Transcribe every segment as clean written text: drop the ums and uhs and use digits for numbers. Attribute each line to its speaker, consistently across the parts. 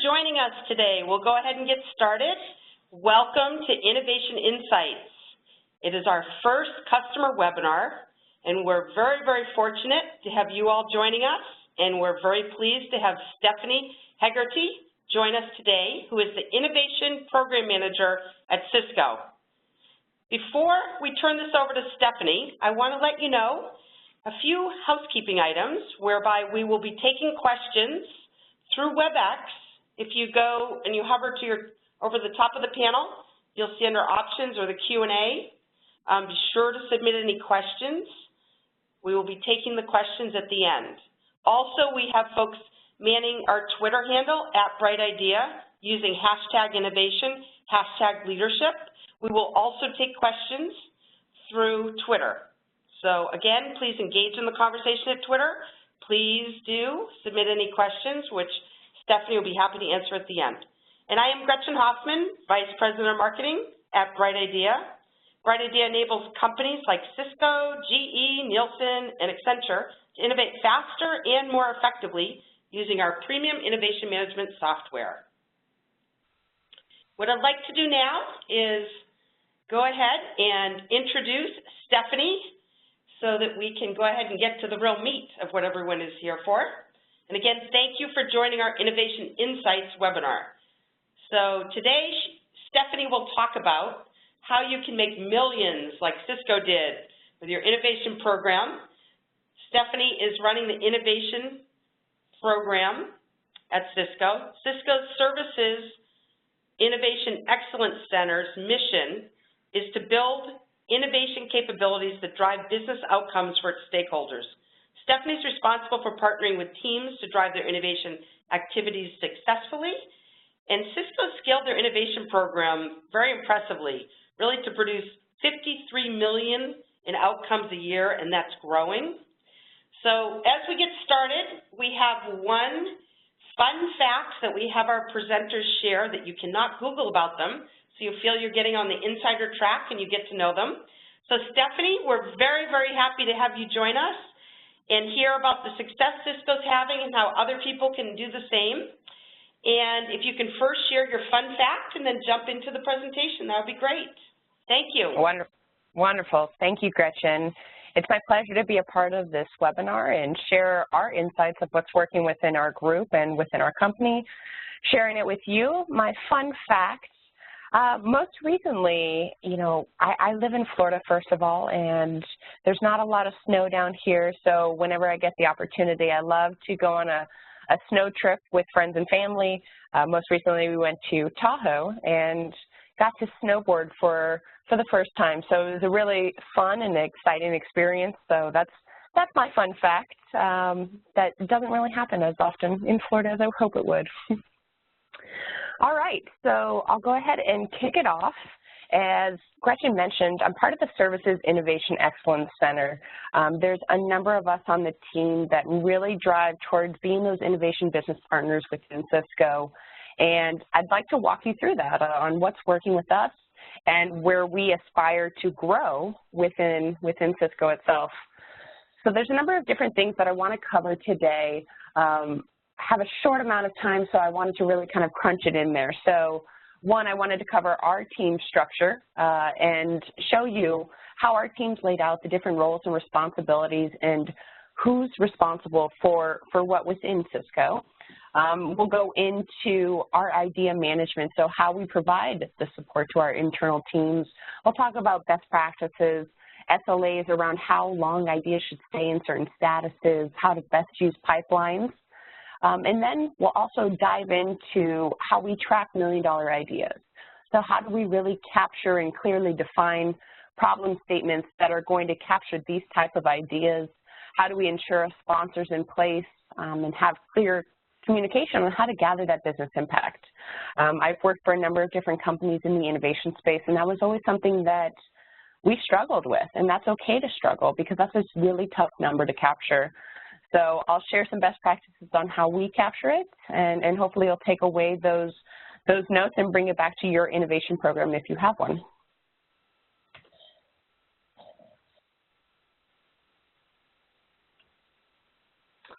Speaker 1: joining us today. We'll go ahead and get started. Welcome to Innovation Insights. It is our first customer webinar, and we're very, very fortunate to have you all joining us, and we're very pleased to have Stephanie Hegarty join us today, who is the Innovation Program Manager at Cisco. Before we turn this over to Stephanie, I want to let you know a few housekeeping items whereby we will be taking questions through WebEx. If you go and you hover to over the top of the panel, you'll see under Options or the Q&A. Be sure to submit any questions. We will be taking the questions at the end. Also, we have folks manning our Twitter handle @BrightIdea using #innovation, #leadership. We will also take questions through Twitter. So again, please engage in the conversation at Twitter. Please do submit any questions, which Stephanie will be happy to answer at the end. And I am Gretchen Hoffman, Vice President of Marketing at BrightIdea. BrightIdea enables companies like Cisco, GE, Nielsen, and Accenture to innovate faster and more effectively using our premium innovation management software. What I'd like to do now is go ahead and introduce Stephanie so that we can go ahead and get to the real meat of what everyone is here for. And again, thank you for joining our Innovation Insights webinar. So today, Stephanie will talk about how you can make millions like Cisco did with your innovation program. Stephanie is running the innovation program at Cisco. Cisco Services Innovation Excellence Center's mission is to build innovation capabilities that drive business outcomes for its stakeholders. Stephanie's responsible for partnering with teams to drive their innovation activities successfully, and Cisco scaled their innovation program very impressively, really to produce 53 million in outcomes a year, and that's growing. So as we get started, we have one fun fact that we have our presenters share that you cannot Google about them, so you feel you're getting on the insider track and you get to know them. So Stephanie, we're very, very happy to have you join us and hear about the success Cisco's having and how other people can do the same. And if you can first share your fun fact and then jump into the presentation, that would be great. Thank you.
Speaker 2: Wonderful. Thank you, Gretchen. It's my pleasure to be a part of this webinar and share our insights of what's working within our group and within our company, sharing it with you. My fun fact, most recently, I live in Florida, first of all, and there's not a lot of snow down here, so whenever I get the opportunity, I love to go on a snow trip with friends and family. Most recently, we went to Tahoe and got to snowboard for the first time, so it was a really fun and exciting experience. So that's my fun fact. That doesn't really happen as often in Florida as I hope it would. All right, so I'll go ahead and kick it off. As Gretchen mentioned, I'm part of the Services Innovation Excellence Center. There's a number of us on the team that really drive towards being those innovation business partners within Cisco. And I'd like to walk you through that on what's working with us and where we aspire to grow within Cisco itself. So there's a number of different things that I want to cover today. Have a short amount of time, so I wanted to really kind of crunch it in there. So one, I wanted to cover our team structure and show you how our team's laid out, the different roles and responsibilities, and who's responsible for what within Cisco. We'll go into our idea management, so how we provide the support to our internal teams. We'll talk about best practices, SLAs around how long ideas should stay in certain statuses, how to best use pipelines. And then we'll also dive into how we track million-dollar ideas. So how do we really capture and clearly define problem statements that are going to capture these type of ideas? How do we ensure sponsors in place and have clear communication on how to gather that business impact? I've worked for a number of different companies in the innovation space, and that was always something that we struggled with, and that's okay to struggle because that's a really tough number to capture. So I'll share some best practices on how we capture it, and hopefully you'll take away those notes and bring it back to your innovation program if you have one.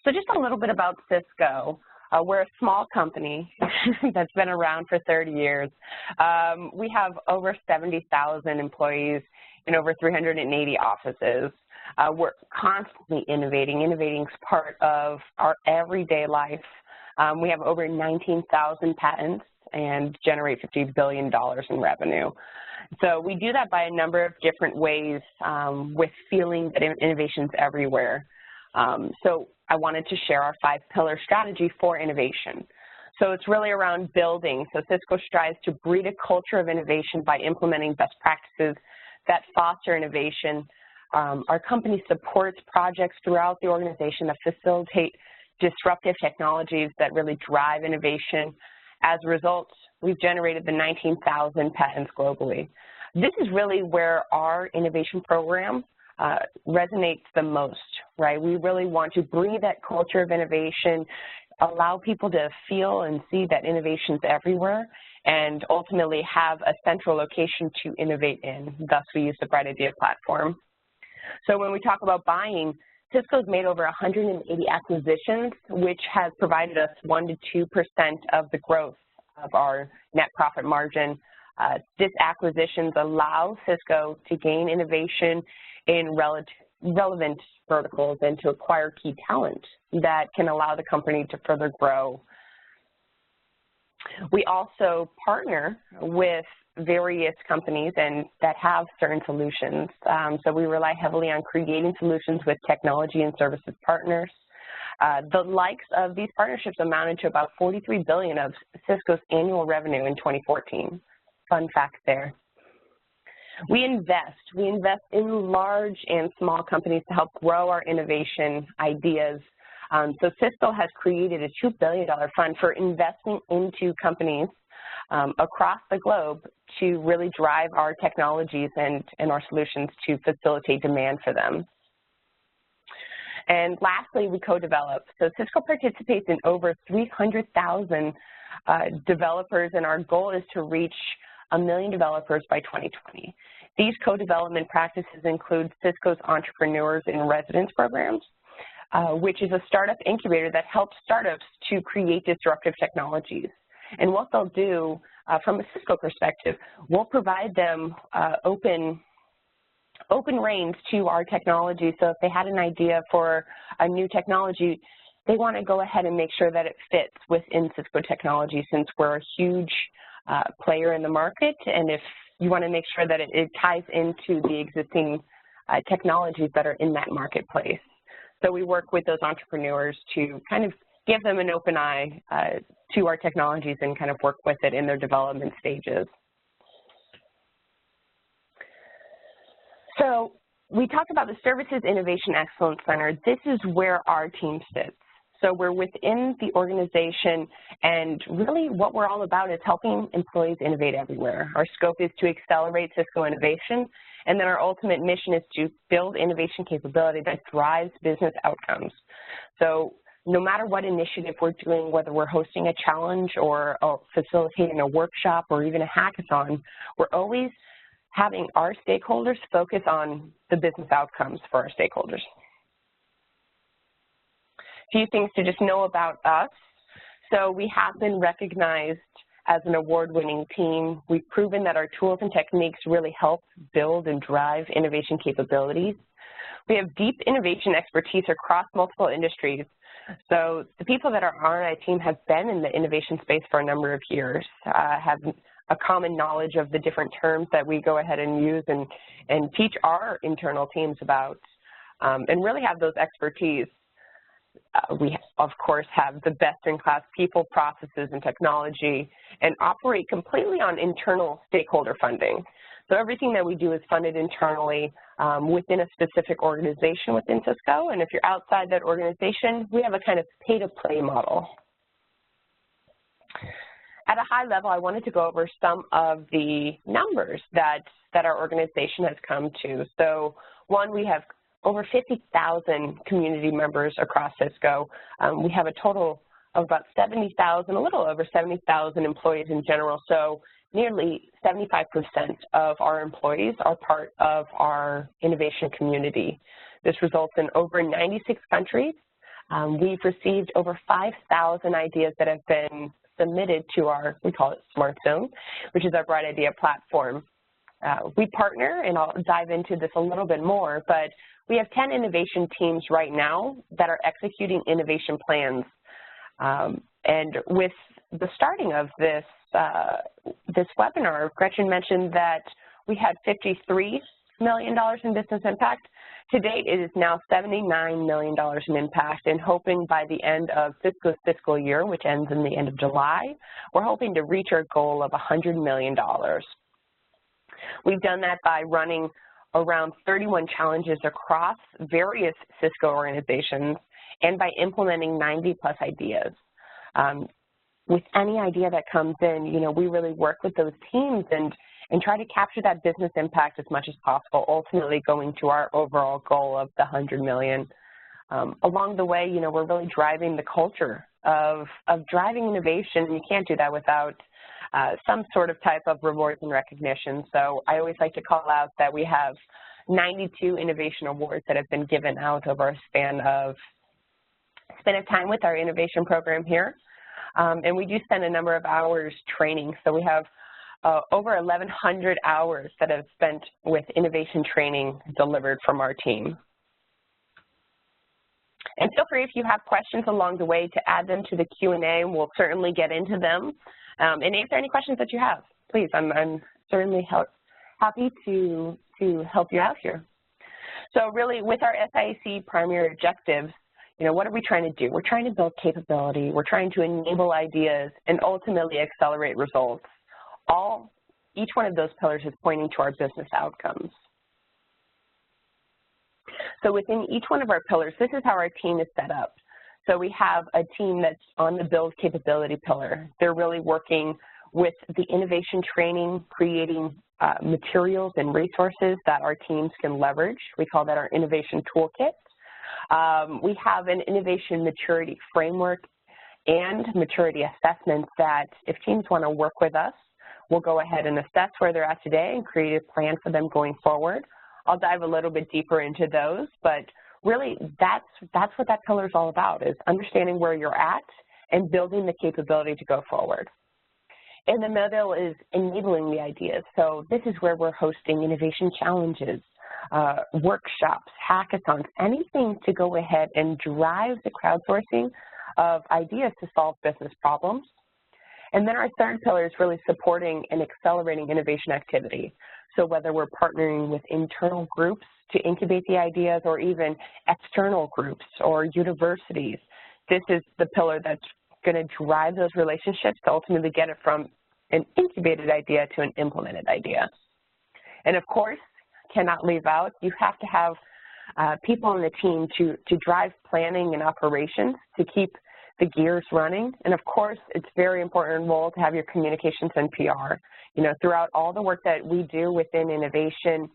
Speaker 2: So just a little bit about Cisco. We're a small company that's been around for 30 years. We have over 70,000 employees in over 380 offices. We're constantly innovating. Innovating is part of our everyday life. We have over 19,000 patents and generate $50 billion in revenue. So we do that by a number of different ways with feeling that innovation's everywhere. So I wanted to share our 5-pillar strategy for innovation. So it's really around building. So Cisco strives to breed a culture of innovation by implementing best practices that foster innovation. Our company supports projects throughout the organization that facilitate disruptive technologies that really drive innovation. As a result, we've generated the 19,000 patents globally. This is really where our innovation program resonates the most, right? We really want to breathe that culture of innovation, allow people to feel and see that innovation's everywhere, and ultimately have a central location to innovate in. Thus, we use the Bright Idea platform. So when we talk about buying, Cisco's made over 180 acquisitions, which has provided us 1 to 2% of the growth of our net profit margin. These acquisitions allow Cisco to gain innovation in relevant verticals and to acquire key talent that can allow the company to further grow. We also partner with various companies and that have certain solutions. So we rely heavily on creating solutions with technology and services partners. The likes of these partnerships amounted to about $43 billion of Cisco's annual revenue in 2014. Fun fact there. We invest in large and small companies to help grow our innovation ideas. So Cisco has created a $2 billion fund for investing into companies across the globe to really drive our technologies and our solutions to facilitate demand for them. And lastly, we co-develop. So Cisco participates in over 300,000 developers, and our goal is to reach 1 million developers by 2020. These co-development practices include Cisco's Entrepreneurs in Residence programs, which is a startup incubator that helps startups to create disruptive technologies. And what they'll do, from a Cisco perspective, we'll provide them open reins to our technology. So if they had an idea for a new technology, they want to go ahead and make sure that it fits within Cisco technology, since we're a huge player in the market, and if you want to make sure that it ties into the existing technologies that are in that marketplace. So we work with those entrepreneurs to kind of give them an open eye to our technologies and kind of work with it in their development stages. So we talked about the Services Innovation Excellence Center. This is where our team sits. So we're within the organization, and really what we're all about is helping employees innovate everywhere. Our scope is to accelerate Cisco innovation, and then our ultimate mission is to build innovation capability that drives business outcomes. So no matter what initiative we're doing, whether we're hosting a challenge or facilitating a workshop or even a hackathon, we're always having our stakeholders focus on the business outcomes for our stakeholders. A few things to just know about us. So we have been recognized as an award-winning team. We've proven that our tools and techniques really help build and drive innovation capabilities. We have deep innovation expertise across multiple industries. So the people that are on our team have been in the innovation space for a number of years, have a common knowledge of the different terms that we go ahead and use and teach our internal teams about, and really have those expertise. We, of course, have the best-in-class people, processes, and technology, and operate completely on internal stakeholder funding. So everything that we do is funded internally within a specific organization within Cisco, and if you're outside that organization, we have a kind of pay-to-play model. At a high level, I wanted to go over some of the numbers that our organization has come to. So one, we have over 50,000 community members across Cisco. We have a total of about 70,000, a little over 70,000 employees in general. So nearly 75% of our employees are part of our innovation community. This results in over 96 countries We've received over 5,000 ideas that have been submitted to our, we call it Smartzone, which is our Bright Idea platform. We partner, and I'll dive into this a little bit more, but we have 10 innovation teams right now that are executing innovation plans. And with the starting of this, this webinar, Gretchen mentioned that we had $53 million in business impact. To date, it is now $79 million in impact, and hoping by the end of Cisco's fiscal year, which ends in the end of July, we're hoping to reach our goal of $100 million. We've done that by running around 31 challenges across various Cisco organizations and by implementing 90-plus ideas. With any idea that comes in, you know, we really work with those teams and try to capture that business impact as much as possible, ultimately going to our overall goal of the $100 million. Along the way, you know, we're really driving the culture of driving innovation. You can't do that without some sort of type of rewards and recognition. So I always like to call out that we have 92 innovation awards that have been given out over a span of time with our innovation program here. And we do spend a number of hours training. So we have over 1,100 hours that have spent with innovation training delivered from our team. And feel free, if you have questions along the way, to add them to the Q&A. We'll certainly get into them and answer any questions that you have. Please, I'm certainly happy to help you out here. So really, with our SIEC primary objectives, you know, what are we trying to do? We're trying to build capability. We're trying to enable ideas and ultimately accelerate results. Each one of those pillars is pointing to our business outcomes. So within each one of our pillars, this is how our team is set up. So we have a team that's on the build capability pillar. They're really working with the innovation training, creating materials and resources that our teams can leverage. We call that our innovation toolkit. We have an innovation maturity framework and maturity assessments that if teams want to work with us, we'll go ahead and assess where they're at today and create a plan for them going forward. I'll dive a little bit deeper into those, but really that's what that pillar is all about, is understanding where you're at and building the capability to go forward. In the middle is enabling the ideas. So this is where we're hosting innovation challenges, workshops, hackathons, anything to go ahead and drive the crowdsourcing of ideas to solve business problems. And then our third pillar is really supporting and accelerating innovation activity. So whether we're partnering with internal groups to incubate the ideas or even external groups or universities, this is the pillar that's going to drive those relationships to ultimately get it from an incubated idea to an implemented idea. And of course, cannot leave out, you have to have people on the team to drive planning and operations to keep the gears running. And of course, it's very important role to have your communications and PR. You know, throughout all the work that we do within innovation,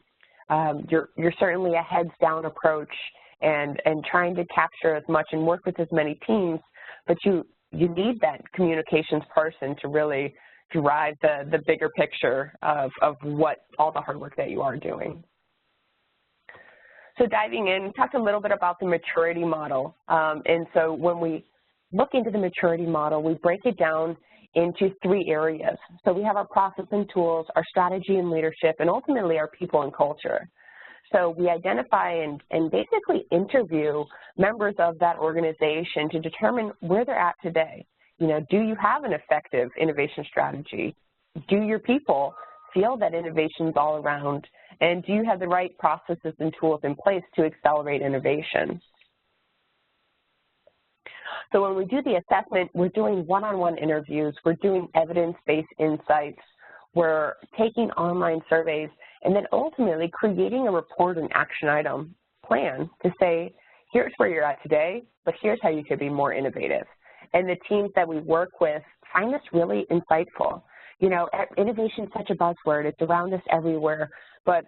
Speaker 2: you're certainly a heads down approach and trying to capture as much and work with as many teams, but you need that communications person to really drive the bigger picture of what all the hard work that you are doing. So diving in, we talked a little bit about the maturity model. And so when we look into the maturity model, we break it down into 3 areas. So we have our process and tools, our strategy and leadership, and ultimately our people and culture. So we identify and basically interview members of that organization to determine where they're at today. You know, do you have an effective innovation strategy? Do your people feel that innovation is all around? And do you have the right processes and tools in place to accelerate innovation? So when we do the assessment, we're doing one-on-one interviews, we're doing evidence-based insights, we're taking online surveys, and then ultimately creating a report and action item plan to say, here's where you're at today, but here's how you could be more innovative. And the teams that we work with find this really insightful. You know, innovation is such a buzzword, it's around us everywhere, but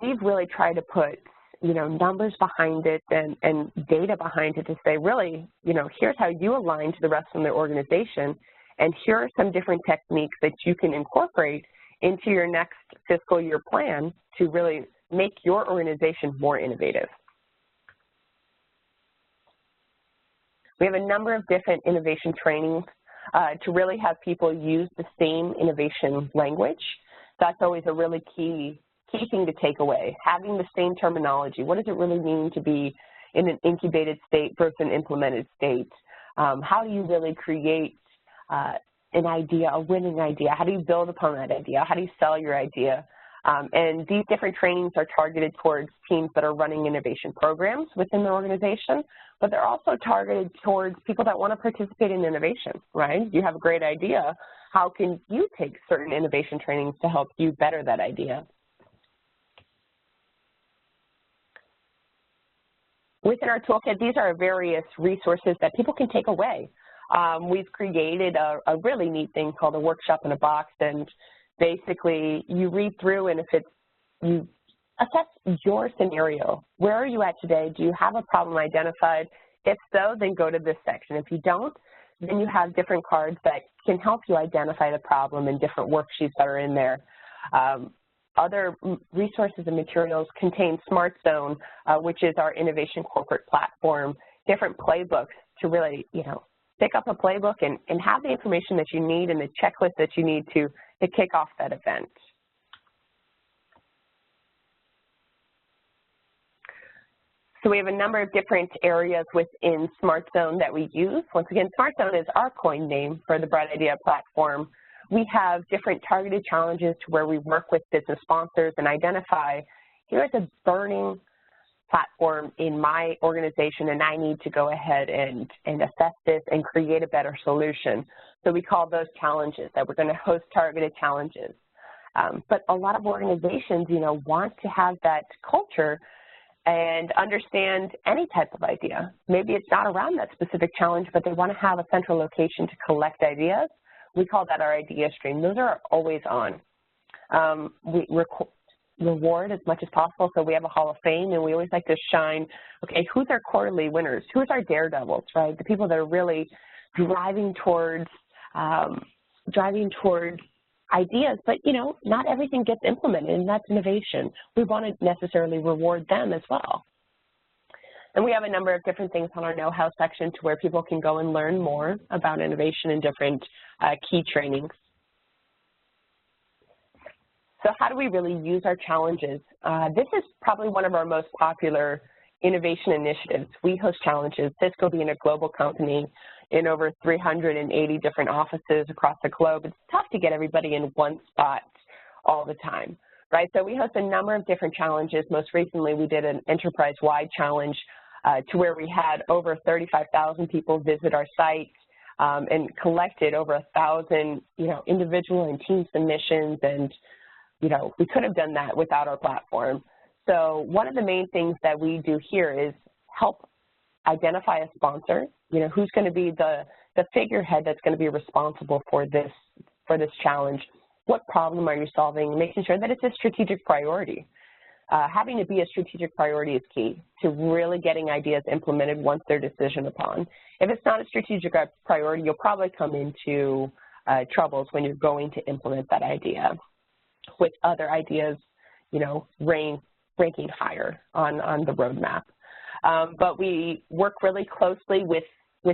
Speaker 2: we've really tried to put, you know, numbers behind it and data behind it to say, really, you know, here's how you align to the rest of the organization, and here are some different techniques that you can incorporate into your next fiscal year plan to really make your organization more innovative. We have a number of different innovation trainings to really have people use the same innovation language. That's always a really key thing to take away, having the same terminology. What does it really mean to be in an incubated state versus an implemented state? How do you really create an idea, a winning idea? How do you build upon that idea? How do you sell your idea? And these different trainings are targeted towards teams that are running innovation programs within the organization, but they're also targeted towards people that want to participate in innovation, right? You have a great idea. How can you take certain innovation trainings to help you better that idea? Within our toolkit, these are various resources that people can take away. We've created a really neat thing called a workshop in a box, and basically you read through, and if you assess your scenario. Where are you at today? Do you have a problem identified? If so, then go to this section. If you don't, then you have different cards that can help you identify the problem and different worksheets that are in there. Other resources and materials contain Smartzone, which is our innovation corporate platform, different playbooks to really, pick up a playbook and have the information that you need and the checklist that you need to kick off that event. So we have a number of different areas within Smartzone that we use. Once again, Smartzone is our coin name for the Bright Idea platform. We have different targeted challenges to where we work with business sponsors and identify, here's a burning platform in my organization and I need to go ahead and assess this and create a better solution. So we call those challenges, that we're going to host targeted challenges. But a lot of organizations, want to have that culture and understand any type of idea. Maybe it's not around that specific challenge, but they want to have a central location to collect ideas. We call that our idea stream. Those are always on. We reward as much as possible, so we have a Hall of Fame, and we always like to shine, okay, who's our quarterly winners? Who's our daredevils, right? The people that are really driving towards ideas, but, not everything gets implemented, and that's innovation. We want to necessarily reward them as well. And we have a number of different things on our know-how section to where people can go and learn more about innovation and different key trainings. So how do we really use our challenges? This is probably one of our most popular innovation initiatives. We host challenges, Cisco being a global company in over 380 different offices across the globe. It's tough to get everybody in one spot all the time, right? So we host a number of different challenges. Most recently, we did an enterprise-wide challenge to where we had over 35,000 people visit our site and collected over 1,000, individual and team submissions, and we could have done that without our platform. So one of the main things that we do here is help identify a sponsor, who's going to be the figurehead that's going to be responsible for this challenge. What problem are you solving? Making sure that it's a strategic priority. Having to be a strategic priority is key to really getting ideas implemented once they're decision upon. If it's not a strategic priority, you'll probably come into troubles when you're going to implement that idea, with other ideas, ranking higher on the roadmap. But we work really closely with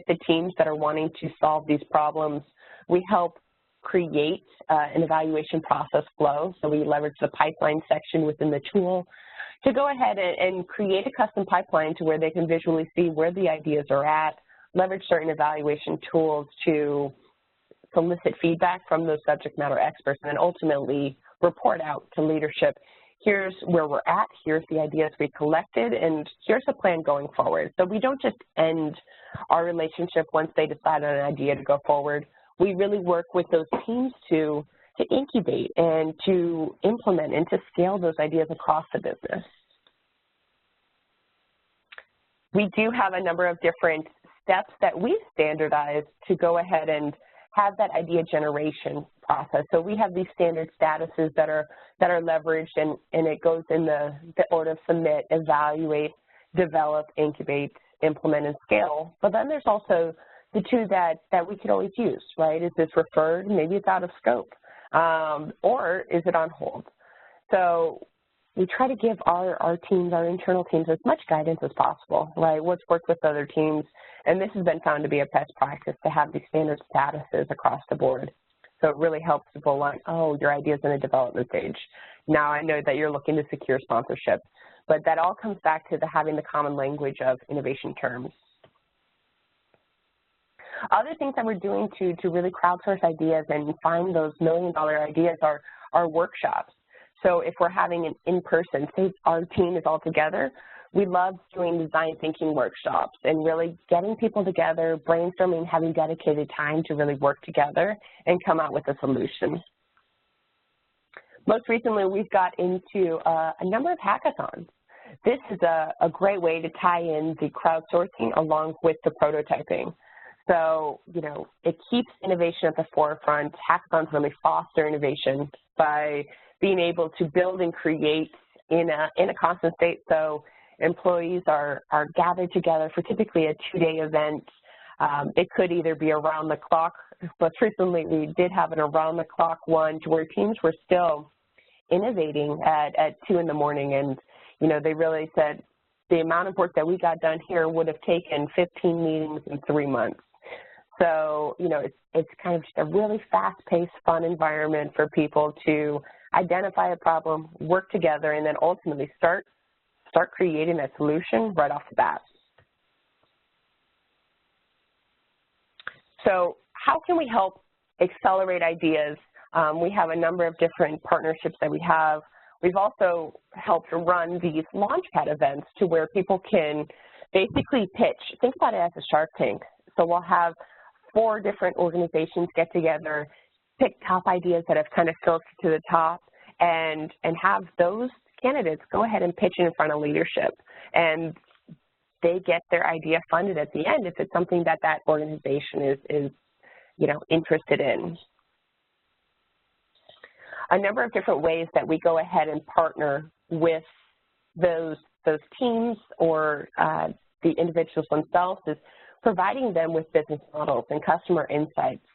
Speaker 2: the teams that are wanting to solve these problems. We help create an evaluation process flow. So we leverage the pipeline section within the tool to go ahead and create a custom pipeline to where they can visually see where the ideas are at, leverage certain evaluation tools to solicit feedback from those subject matter experts, and then ultimately report out to leadership. Here's where we're at, here's the ideas we collected, and here's the plan going forward. So we don't just end our relationship once they decide on an idea to go forward. We really work with those teams to incubate and to implement and to scale those ideas across the business. We do have a number of different steps that we've standardized to go ahead and have that idea generation process. So we have these standard statuses that are leveraged, and it goes in the order of submit, evaluate, develop, incubate, implement, and scale. But then there's also the two that we could always use, right? Is this referred? Maybe it's out of scope. Or is it on hold? So we try to give our teams, our internal teams, as much guidance as possible, right? What's worked with other teams, and this has been found to be a best practice to have these standard statuses across the board. So it really helps people learn, oh, your idea's in a development stage. Now I know that you're looking to secure sponsorship, but that all comes back to having the common language of innovation terms. Other things that we're doing to really crowdsource ideas and find those million-dollar ideas are workshops. So if we're having an in-person, say our team is all together, we love doing design thinking workshops and really getting people together, brainstorming, having dedicated time to really work together and come out with a solution. Most recently, we've got into a number of hackathons. This is a great way to tie in the crowdsourcing along with the prototyping. So, you know, it keeps innovation at the forefront. Hackathons really foster innovation by being able to build and create in a constant state. So employees are gathered together for typically a 2-day event. It could either be around the clock. Most recently, we did have an around the clock one to where teams were still innovating at 2 in the morning. And, you know, they really said the amount of work that we got done here would have taken 15 meetings in 3 months. So, you know, it's kind of just a really fast-paced, fun environment for people to identify a problem, work together, and then ultimately start creating a solution right off the bat. So how can we help accelerate ideas? We have a number of different partnerships that we have. We've also helped run these Launchpad events to where people can basically pitch. Think about it as a Shark Tank. So we'll have 4 different organizations get together, pick top ideas that have kind of filtered to the top, and have those candidates go ahead and pitch in front of leadership. And they get their idea funded at the end if it's something that that organization is you know, interested in. A number of different ways that we go ahead and partner with those teams or the individuals themselves is providing them with business models and customer insights,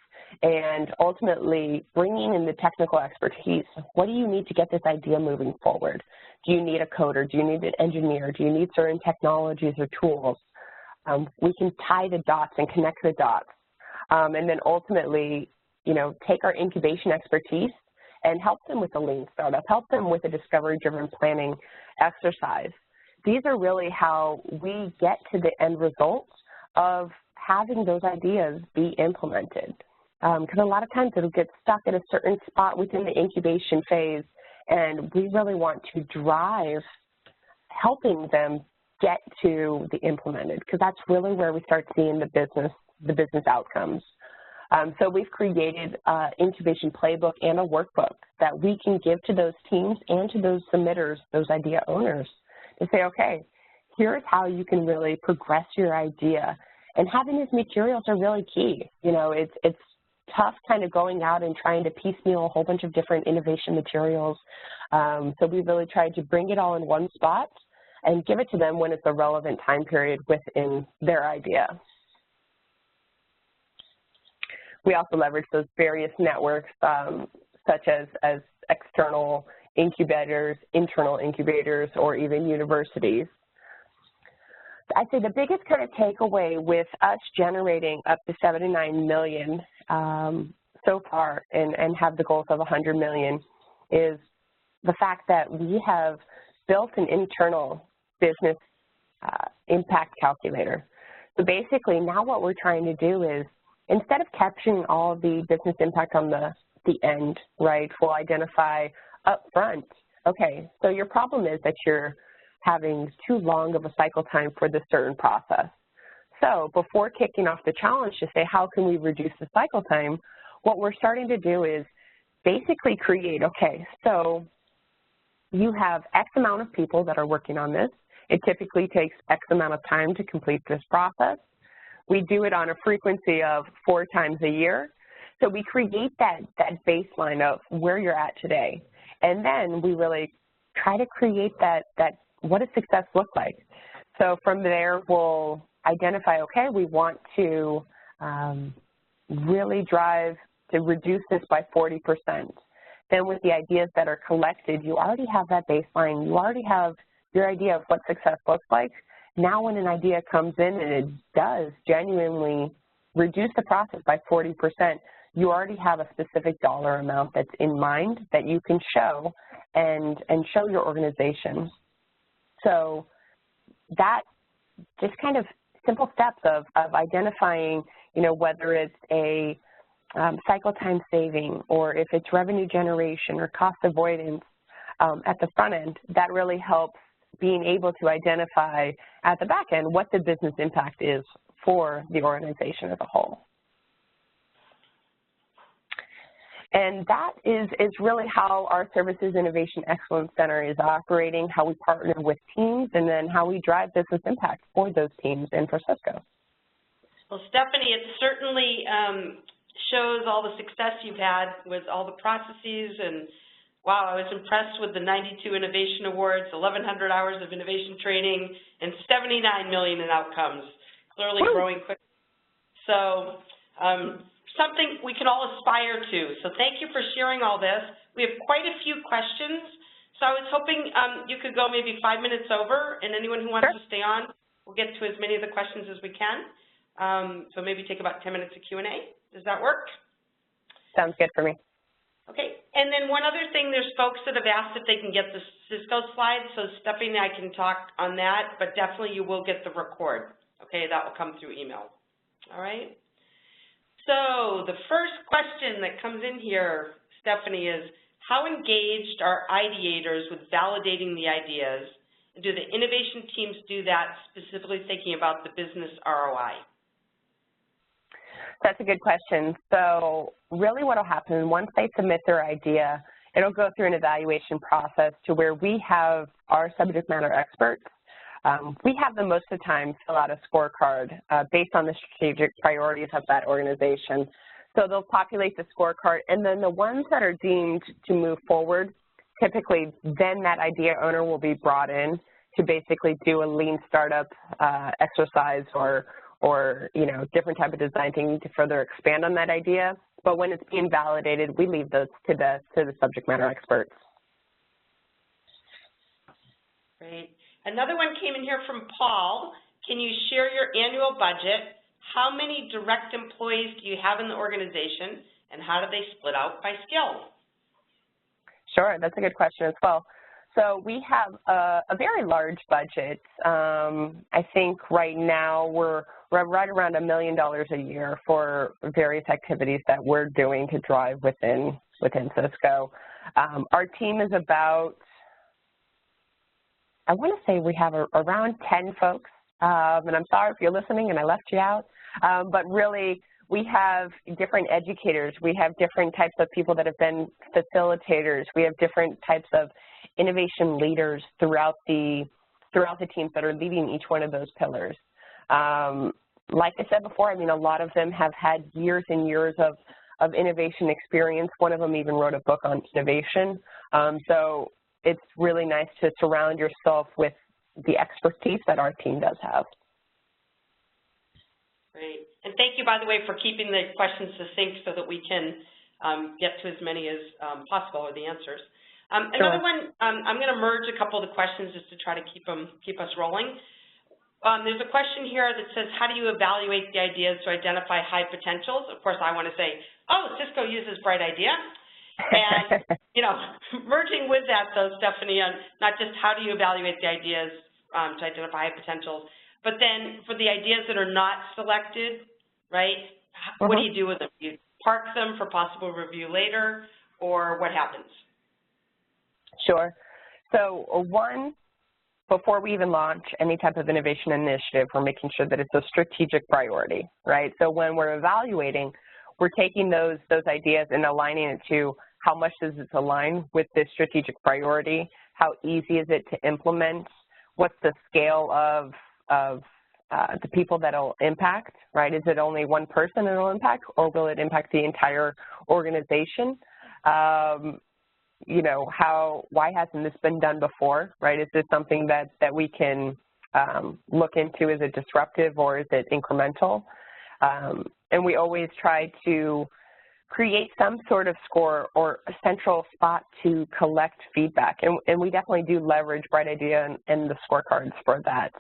Speaker 2: and ultimately bringing in the technical expertise. What do you need to get this idea moving forward? Do you need a coder? Do you need an engineer? Do you need certain technologies or tools? We can tie the dots and connect the dots, and then ultimately, you know, take our incubation expertise and help them with a lean startup, help them with a discovery-driven planning exercise. These are really how we get to the end results of having those ideas be implemented. Because a lot of times it'll get stuck at a certain spot within the incubation phase, and we really want to drive helping them get to the implemented, because that's really where we start seeing the business outcomes. So we've created an incubation playbook and a workbook that we can give to those teams and to those submitters, those idea owners, to say, okay, here's how you can really progress your idea. And having these materials are really key. You know, it's tough kind of going out and trying to piecemeal a whole bunch of different innovation materials. So we really tried to bring it all in one spot and give it to them when it's a relevant time period within their idea. We also leverage those various networks such as external incubators, internal incubators, or even universities. I'd say the biggest kind of takeaway with us generating up to 79 million so far and have the goals of 100 million is the fact that we have built an internal business impact calculator. So basically now what we're trying to do is, instead of capturing all of the business impact on the end, right, we'll identify up front, okay, so your problem is that you're having too long of a cycle time for this certain process. So before kicking off the challenge to say how can we reduce the cycle time, what we're starting to do is basically create, okay, so you have X amount of people that are working on this. It typically takes X amount of time to complete this process. We do it on a frequency of 4 times a year. So we create that baseline of where you're at today. And then we really try to create that what does success look like? So from there, we'll identify, okay, we want to really drive to reduce this by 40%. then with the ideas that are collected, you already have that baseline. You already have your idea of what success looks like. Now when an idea comes in and it does genuinely reduce the process by 40%, you already have a specific dollar amount that's in mind that you can show and show your organization. So that just kind of simple steps of identifying, you know, whether it's a cycle time saving or if it's revenue generation or cost avoidance at the front end, that really helps being able to identify at the back end what the business impact is for the organization as a whole. And that is really how our Services Innovation Excellence Center is operating, how we partner with teams, and then how we drive business impact for those teams and for Cisco.
Speaker 1: Well, Stephanie, it certainly shows all the success you've had with all the processes, and wow, I was impressed with the 92 Innovation Awards, 1,100 hours of innovation training, and 79 million in outcomes, clearly growing quickly. So something we can all aspire to. So thank you for sharing all this. We have quite a few questions, so I was hoping you could go maybe 5 minutes over, and anyone who wants to stay on, we'll get to as many of the questions as we can. So maybe take about 10 minutes of Q&A. Does that work?
Speaker 2: Sounds good for me.
Speaker 1: Okay, and then one other thing, there's folks that have asked if they can get the Cisco slides, so Stephanie and I can talk on that, but definitely you will get the record. Okay, that will come through email. All right? So the first question that comes in here, Stephanie, is how engaged are ideators with validating the ideas? And do the innovation teams do that specifically thinking about the business ROI?
Speaker 2: That's a good question. So really what will happen, once they submit their idea, it'll go through an evaluation process to where we have our subject matter experts. We have them most of the time fill out a scorecard based on the strategic priorities of that organization. So they'll populate the scorecard, and then the ones that are deemed to move forward, typically then that idea owner will be brought in to basically do a lean startup exercise or you know, different type of design thinking to further expand on that idea. But when it's being validated, we leave those to the subject matter experts.
Speaker 1: Great. Another one came in here from Paul. Can you share your annual budget? How many direct employees do you have in the organization, and how do they split out by skill?
Speaker 2: Sure, that's a good question as well. So we have a very large budget. I think right now we're right around $1 million a year for various activities that we're doing to drive within Cisco. Our team is about, I want to say we have around 10 folks, and I'm sorry if you're listening and I left you out, but really we have different educators. We have different types of people that have been facilitators. We have different types of innovation leaders throughout the teams that are leading each one of those pillars. Like I said before, I mean, a lot of them have had years and years of innovation experience. One of them even wrote a book on innovation. So it's really nice to surround yourself with the expertise that our team does have.
Speaker 1: Great. And thank you, by the way, for keeping the questions succinct so that we can get to as many as possible, or the answers. Another one, I'm going to merge a couple of the questions just to try to keep us rolling. There's a question here that says, how do you evaluate the ideas to identify high potentials? Of course, I want to say, oh, Cisco uses Bright Idea. And, you know, merging with that, though, Stephanie, on not just how do you evaluate the ideas to identify high potentials, but then for the ideas that are not selected, right, what do you do with them? Do you park them for possible review later, or what happens?
Speaker 2: Sure. So one, before we even launch any type of innovation initiative, we're making sure that it's a strategic priority, right? So when we're evaluating, we're taking those ideas and aligning it to how much does this align with this strategic priority, how easy is it to implement, what's the scale of the people that it'll impact, right? Is it only one person it'll impact, or will it impact the entire organization? You know, why hasn't this been done before, right? Is this something that we can look into? Is it disruptive or is it incremental? And we always try to create some sort of score or a central spot to collect feedback. And we definitely do leverage Bright Idea and the scorecards for that,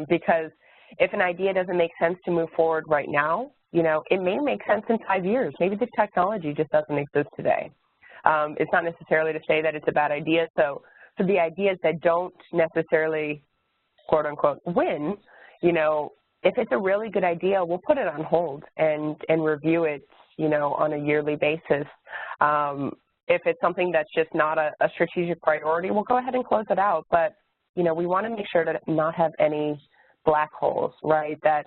Speaker 2: because if an idea doesn't make sense to move forward right now, it may make sense in 5 years. Maybe the technology just doesn't exist today. It's not necessarily to say that it's a bad idea. So for the ideas that don't necessarily, quote unquote, win, if it's a really good idea, we'll put it on hold and review it, on a yearly basis. If it's something that's just not a strategic priority, we'll go ahead and close it out. But, we want to make sure to not have any black holes, right? That,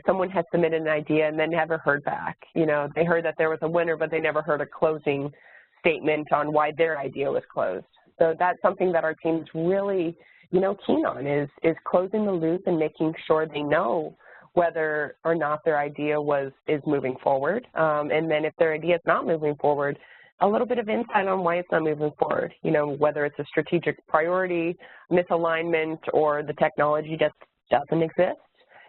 Speaker 2: someone has submitted an idea and then never heard back. They heard that there was a winner, but they never heard a closing statement on why their idea was closed. So that's something that our team's really, keen on is closing the loop and making sure they know whether or not their idea is moving forward. And then if their idea is not moving forward, a little bit of insight on why it's not moving forward, whether it's a strategic priority, misalignment, or the technology just doesn't exist.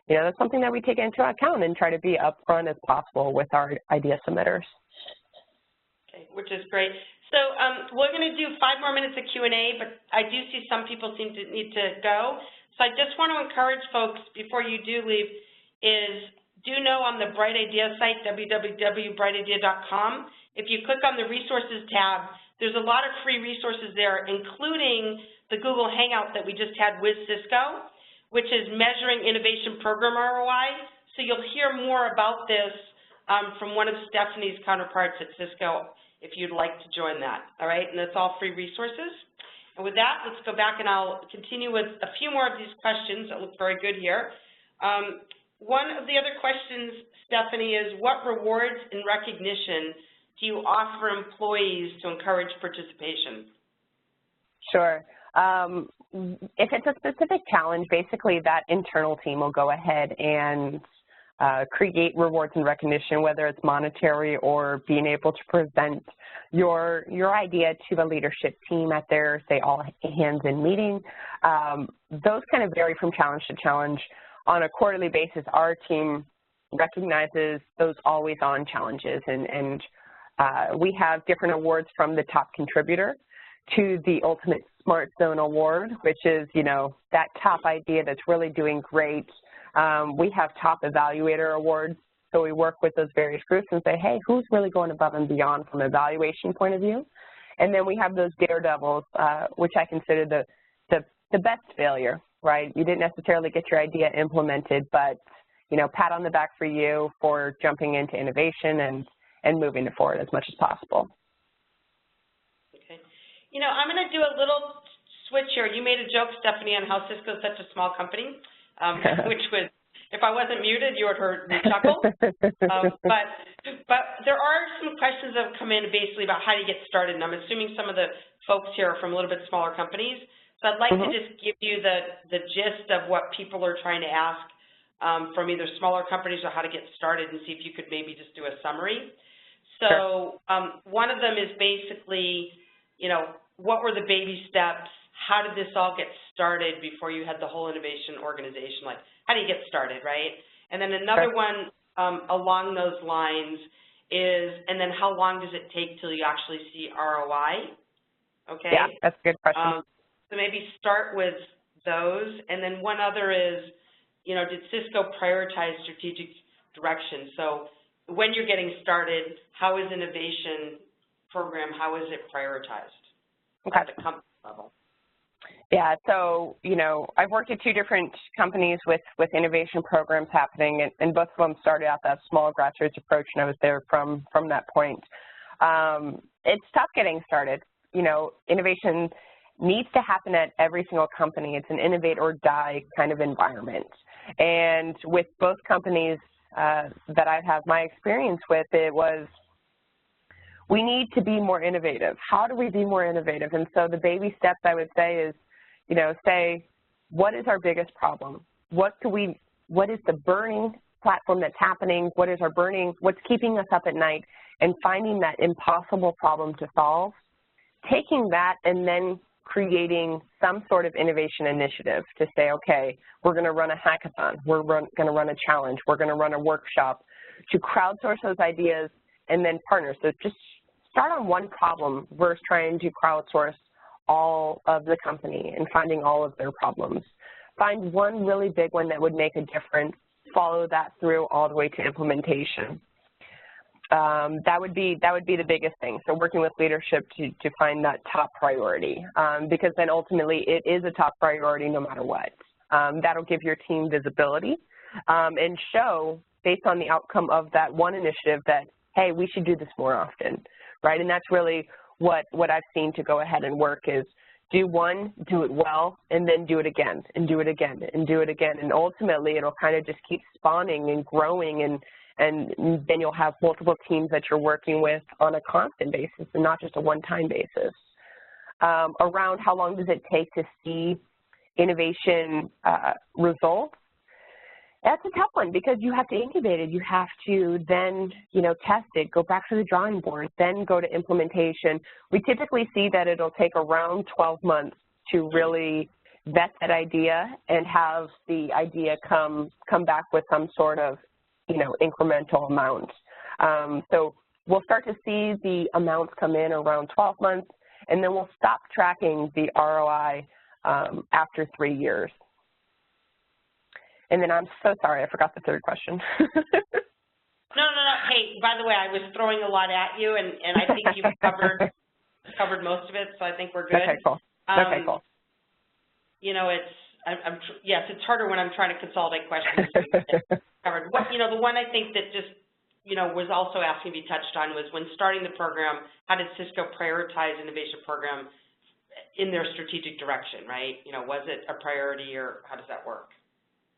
Speaker 2: That's something that we take into account and try to be upfront as possible with our idea submitters.
Speaker 1: Okay, which is great. So we're going to do 5 more minutes of Q&A, but I do see some people seem to need to go. So I just want to encourage folks, before you do leave, is do know on the Bright Idea site, www.brightidea.com, if you click on the Resources tab, there's a lot of free resources there, including the Google Hangout that we just had with Cisco, which is measuring innovation program ROI. So you'll hear more about this from one of Stephanie's counterparts at Cisco, if you'd like to join that, all right? And that's all free resources. And with that, let's go back and I'll continue with a few more of these questions that look very good here. One of the other questions, Stephanie, is what rewards and recognition do you offer employees to encourage participation?
Speaker 2: Sure. If it's a specific challenge, basically that internal team will go ahead and create rewards and recognition, whether it's monetary or being able to present your idea to the leadership team at their, say, all-hands-in meeting. Those kind of vary from challenge to challenge. On a quarterly basis, our team recognizes those always-on challenges, and we have different awards from the top contributor to the ultimate Smartzone Award, which is, that top idea that's really doing great. We have top evaluator awards, so we work with those various groups and say, hey, who's really going above and beyond from an evaluation point of view? And then we have those daredevils, which I consider the best failure, right? You didn't necessarily get your idea implemented, but, pat on the back for you for jumping into innovation and moving it forward as much as possible.
Speaker 1: Okay. I'm going to do a little switch here. You made a joke, Stephanie, on how Cisco is such a small company. Which was, if I wasn't muted, you would have heard me chuckle. But there are some questions that have come in basically about how do you get started, and I'm assuming some of the folks here are from a little bit smaller companies. So I'd like to just give you the gist of what people are trying to ask from either smaller companies or how to get started, and see if you could maybe just do a summary. So one of them is basically, what were the baby steps? How did this all get started before you had the whole innovation organization? Like, how do you get started, right? And then another one along those lines is, and then how long does it take till you actually see ROI? Okay?
Speaker 2: Yeah, that's a good question.
Speaker 1: So maybe start with those. And then one other is, did Cisco prioritize strategic direction? So when you're getting started, how is innovation program, how is it prioritized at the company level?
Speaker 2: Yeah, so, I've worked at 2 different companies with innovation programs happening, and both of them started out that small grassroots approach, and I was there from that point. It's tough getting started. Innovation needs to happen at every single company. It's an innovate or die kind of environment. And with both companies that I have my experience with, it was, we need to be more innovative. How do we be more innovative? And so the baby steps I would say is, say, what is our biggest problem? What is the burning platform that's happening? What's keeping us up at night? And finding that impossible problem to solve, taking that and then creating some sort of innovation initiative to say, okay, we're going to run a hackathon, we're going to run a challenge, we're going to run a workshop to crowdsource those ideas and then partner. So just start on one problem versus trying to crowdsource all of the company and finding all of their problems. Find one really big one that would make a difference, follow that through all the way to implementation. That would be the biggest thing. So working with leadership to find that top priority, because then ultimately it is a top priority no matter what. That'll give your team visibility and show, based on the outcome of that one initiative, that, hey, we should do this more often, right? And that's really what I've seen to go ahead and work is do one, do it well, and then do it again, and do it again, and do it again. And ultimately, it'll kind of just keep spawning and growing, and then you'll have multiple teams that you're working with on a constant basis and not just a one-time basis. Around how long does it take to see innovation results? That's a tough one because you have to incubate it. You have to then, test it, go back to the drawing board, then go to implementation. We typically see that it'll take around 12 months to really vet that idea and have the idea come back with some sort of, incremental amount. So we'll start to see the amounts come in around 12 months, and then we'll stop tracking the ROI after 3 years. And then I'm so sorry, I forgot the third question.
Speaker 1: No. Hey, by the way, I was throwing a lot at you, and I think you've covered most of it, so I think we're good.
Speaker 2: Okay, cool. Okay, cool.
Speaker 1: Yes, it's harder when I'm trying to consolidate questions. Covered. The one I think that just, was also asking to be touched on was when starting the program, how did Cisco prioritize innovation program in their strategic direction, right? Was it a priority or how does that work?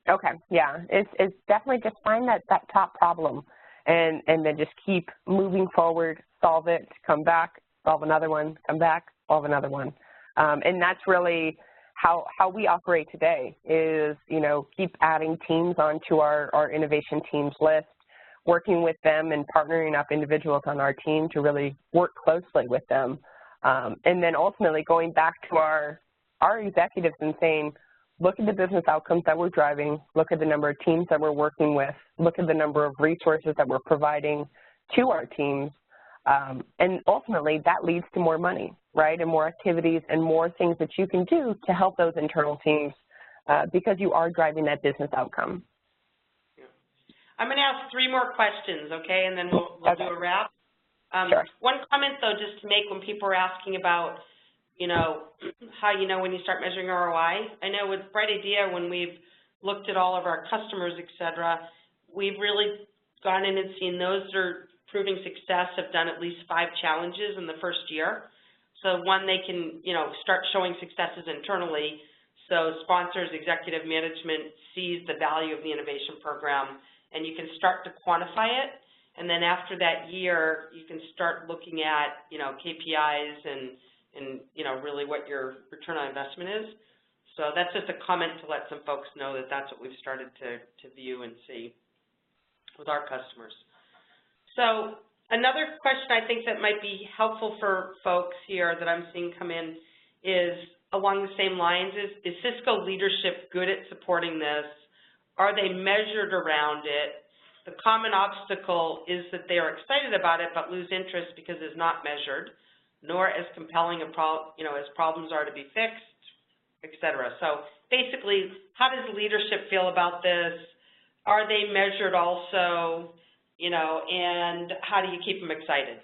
Speaker 2: Okay, yeah, it's definitely just find that top problem and then just keep moving forward, solve it, come back, solve another one, come back, solve another one. And that's really how we operate today is, keep adding teams onto our innovation teams list, working with them and partnering up individuals on our team to really work closely with them. And then ultimately going back to our executives and saying, look at the business outcomes that we're driving, look at the number of teams that we're working with, look at the number of resources that we're providing to our teams, and ultimately that leads to more money, right, and more activities and more things that you can do to help those internal teams because you are driving that business outcome.
Speaker 1: Yeah. I'm going to ask 3 more questions, okay, and then we'll do a wrap.
Speaker 2: Sure.
Speaker 1: One comment, though, just to make when people are asking about how when you start measuring ROI. I know with Bright Idea, when we've looked at all of our customers, et cetera, we've really gone in and seen those that are proving success have done at least 5 challenges in the first year. So one, they can, start showing successes internally. So sponsors, executive management sees the value of the innovation program, and you can start to quantify it. And then after that year, you can start looking at, KPIs and really what your return on investment is. So that's just a comment to let some folks know that that's what we've started to view and see with our customers. So another question I think that might be helpful for folks here that I'm seeing come in is along the same lines is Cisco leadership good at supporting this? Are they measured around it? The common obstacle is that they are excited about it but lose interest because it's not measured, nor as compelling as problems are to be fixed, et cetera. So basically, how does leadership feel about this? Are they measured also, and how do you keep them excited?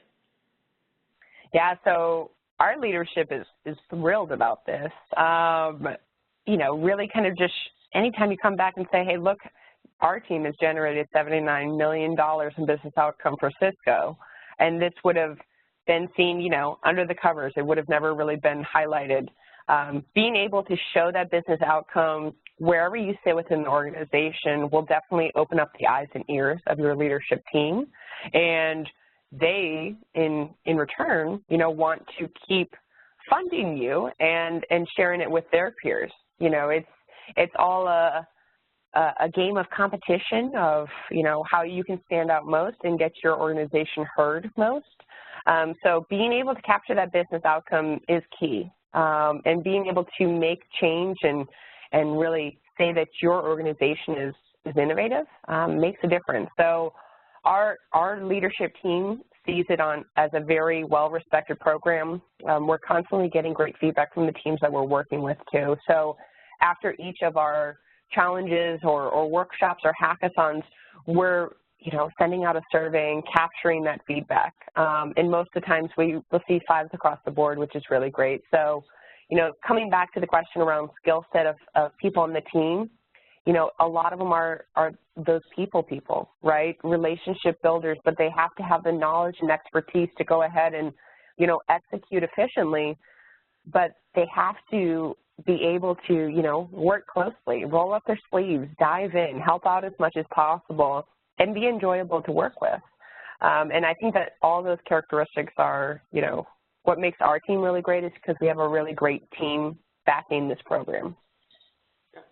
Speaker 2: Yeah, so our leadership is thrilled about this. Really kind of just anytime you come back and say, hey, look, our team has generated $79 million in business outcome for Cisco, and this would have been seen, under the covers. It would have never really been highlighted. Being able to show that business outcome wherever you sit within the organization will definitely open up the eyes and ears of your leadership team, and they, in return, want to keep funding you and sharing it with their peers. It's all a game of competition of, how you can stand out most and get your organization heard most. So being able to capture that business outcome is key, and being able to make change and really say that your organization is innovative makes a difference. So our leadership team sees it as a very well-respected program. We're constantly getting great feedback from the teams that we're working with too. So after each of our challenges or workshops or hackathons, we're sending out a survey and capturing that feedback. And most of the times we'll see 5s across the board, which is really great. So, coming back to the question around skill set of people on the team, a lot of them are those people, right? Relationship builders, but they have to have the knowledge and expertise to go ahead and, execute efficiently, but they have to be able to, work closely, roll up their sleeves, dive in, help out as much as possible, and be enjoyable to work with. And I think that all those characteristics are, what makes our team really great is because we have a really great team backing this program.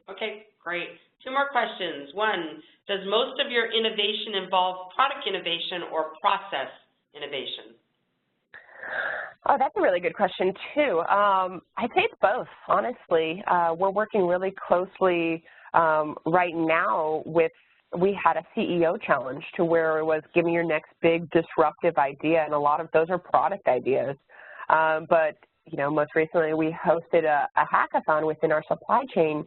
Speaker 1: Okay, great. 2 more questions. 1, does most of your innovation involve product innovation or process innovation?
Speaker 2: Oh, that's a really good question, too. I'd say it's both, honestly. We're working really closely right now with, we had a CEO challenge to where it was give me your next big disruptive idea, and a lot of those are product ideas. But, most recently we hosted a hackathon within our supply chain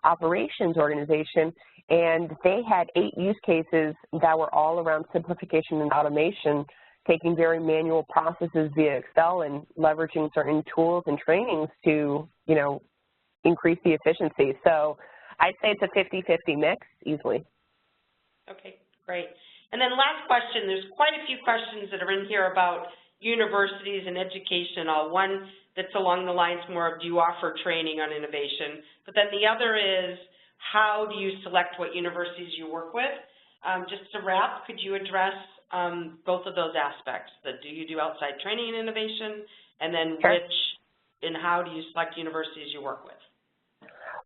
Speaker 2: operations organization, and they had 8 use cases that were all around simplification and automation, taking very manual processes via Excel and leveraging certain tools and trainings to, increase the efficiency. So I'd say it's a 50-50 mix easily.
Speaker 1: Okay, great. And then last question, there's quite a few questions that are in here about universities and education. One that's along the lines more of do you offer training on innovation, but then the other is how do you select what universities you work with? Just to wrap, could you address both of those aspects, do you do outside training and innovation, and then
Speaker 2: Sure.
Speaker 1: which and how do you select universities you work with?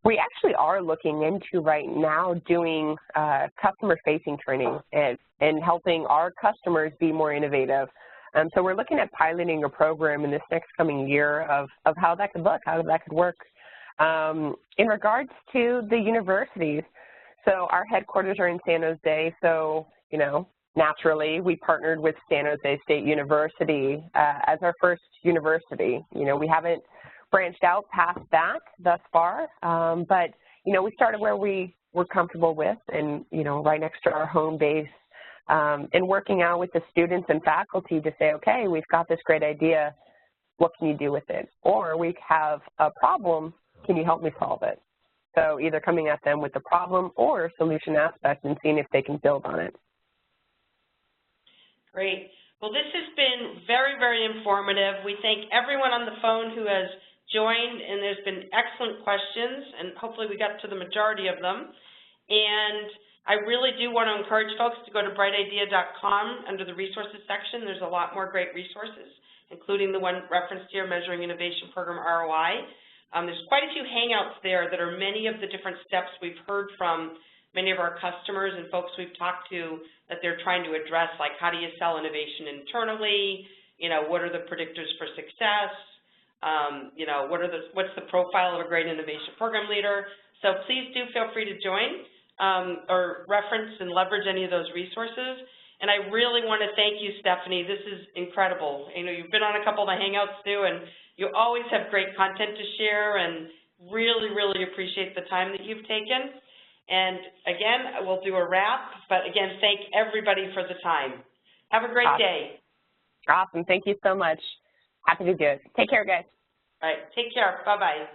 Speaker 2: We actually are looking into right now doing customer-facing training and helping our customers be more innovative. So we're looking at piloting a program in this next coming year of how that could look, how that could work. In regards to the universities, so our headquarters are in San Jose, so, naturally we partnered with San Jose State University as our first university. We haven't branched out past that thus far, but, we started where we were comfortable with and, right next to our home base, and working out with the students and faculty to say, okay, we've got this great idea, what can you do with it? Or we have a problem, can you help me solve it? So either coming at them with the problem or solution aspect and seeing if they can build on it.
Speaker 1: Great. Well, this has been very, very informative. We thank everyone on the phone who has joined, and there's been excellent questions, and hopefully we got to the majority of them. And I really do want to encourage folks to go to brightidea.com under the resources section. There's a lot more great resources, including the one referenced here, Measuring Innovation Program ROI. There's quite a few hangouts there that are many of the different steps we've heard from many of our customers and folks we've talked to that they're trying to address, like how do you sell innovation internally, what are the predictors for success, what's the profile of a great innovation program leader. So please do feel free to join or reference and leverage any of those resources. And I really want to thank you, Stephanie. This is incredible. You've been on a couple of the hangouts too, and you always have great content to share, and really, really appreciate the time that you've taken. And again, we'll do a wrap, but again, thank everybody for the time. Have a great day.
Speaker 2: Awesome. Thank you so much. Happy to do it. Take care, guys.
Speaker 1: All right. Take care. Bye-bye.